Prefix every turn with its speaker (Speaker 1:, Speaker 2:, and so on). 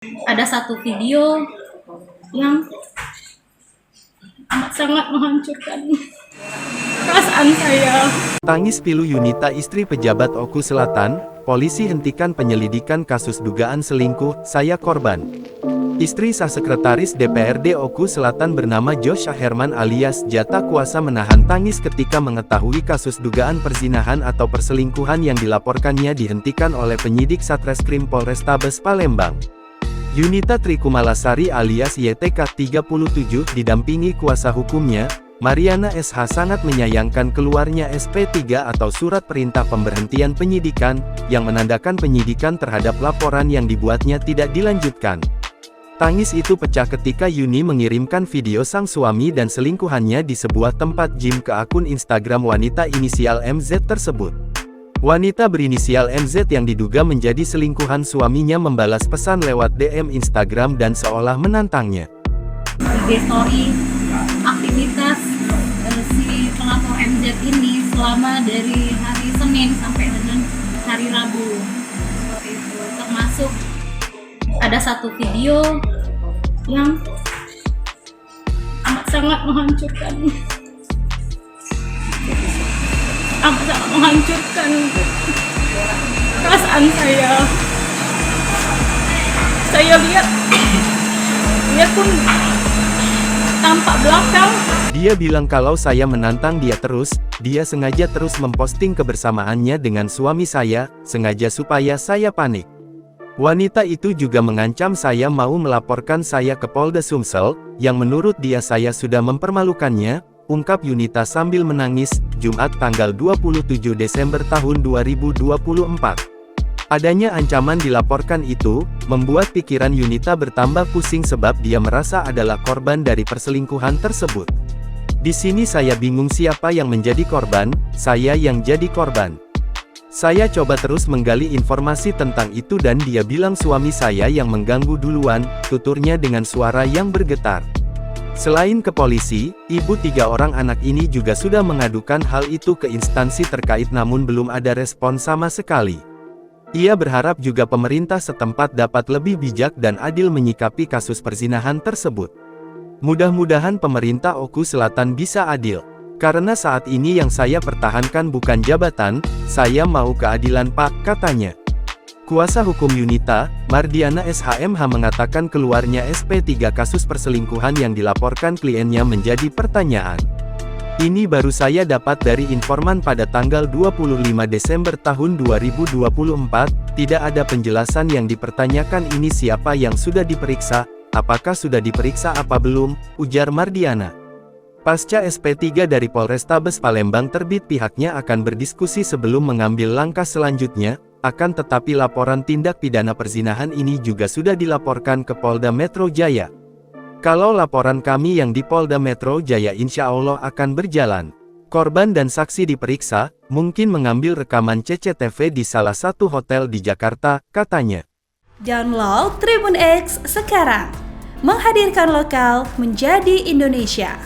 Speaker 1: Ada satu video yang amat sangat menghancurkan perasaan saya.
Speaker 2: Tangis pilu Yunita istri pejabat Oku Selatan, polisi hentikan penyelidikan kasus dugaan selingkuh, saya korban. Istri sah sekretaris DPRD Oku Selatan bernama Joshua Herman alias Jata kuasa menahan tangis ketika mengetahui kasus dugaan perzinahan atau perselingkuhan yang dilaporkannya dihentikan oleh penyidik Satreskrim Polrestabes Palembang. Yunita Trikumalasari alias YTK 37 didampingi kuasa hukumnya, Mariana SH sangat menyayangkan keluarnya SP3 atau surat perintah pemberhentian penyidikan, yang menandakan penyidikan terhadap laporan yang dibuatnya tidak dilanjutkan. Tangis itu pecah ketika Yuni mengirimkan video sang suami dan selingkuhannya di sebuah tempat gym ke akun Instagram wanita inisial MZ tersebut. Wanita berinisial MZ yang diduga menjadi selingkuhan suaminya membalas pesan lewat DM Instagram dan seolah menantangnya.
Speaker 1: IG story aktivitas si pelapor MZ ini selama dari hari Senin sampai dengan hari Rabu. Seperti itu. Termasuk ada satu video yang amat sangat menghancurkan perasaan saya. Saya lihat pun tampak belakang.
Speaker 2: Dia bilang kalau saya menantang dia terus, dia sengaja terus memposting kebersamaannya dengan suami saya, sengaja supaya saya panik. Wanita itu juga mengancam saya mau melaporkan saya ke Polda Sumsel, yang menurut dia saya sudah mempermalukannya, ungkap Yunita sambil menangis, Jumat tanggal 27 Desember tahun 2024. Adanya ancaman dilaporkan itu, membuat pikiran Yunita bertambah pusing sebab dia merasa adalah korban dari perselingkuhan tersebut. Di sini saya bingung siapa yang menjadi korban, saya yang jadi korban. Saya coba terus menggali informasi tentang itu dan dia bilang suami saya yang mengganggu duluan, tuturnya dengan suara yang bergetar. Selain ke polisi, ibu 3 orang anak ini juga sudah mengadukan hal itu ke instansi terkait namun belum ada respon sama sekali. Ia berharap juga pemerintah setempat dapat lebih bijak dan adil menyikapi kasus perzinahan tersebut. Mudah-mudahan pemerintah Oku Selatan bisa adil. Karena saat ini yang saya pertahankan bukan jabatan, saya mau keadilan Pak, katanya. Kuasa hukum Yunita, Mardiana SHMH mengatakan keluarnya SP3 kasus perselingkuhan yang dilaporkan kliennya menjadi pertanyaan. Ini baru saya dapat dari informan pada tanggal 25 Desember tahun 2024, tidak ada penjelasan yang dipertanyakan ini siapa yang sudah diperiksa, apakah sudah diperiksa apa belum, ujar Mardiana. Pasca SP3 dari Polrestabes Palembang terbit pihaknya akan berdiskusi sebelum mengambil langkah selanjutnya, akan tetapi laporan tindak pidana perzinahan ini juga sudah dilaporkan ke Polda Metro Jaya. Kalau laporan kami yang di Polda Metro Jaya insya Allah akan berjalan. Korban dan saksi diperiksa, mungkin mengambil rekaman CCTV di salah satu hotel di Jakarta, katanya.
Speaker 3: Download Tribun X sekarang, menghadirkan lokal menjadi Indonesia.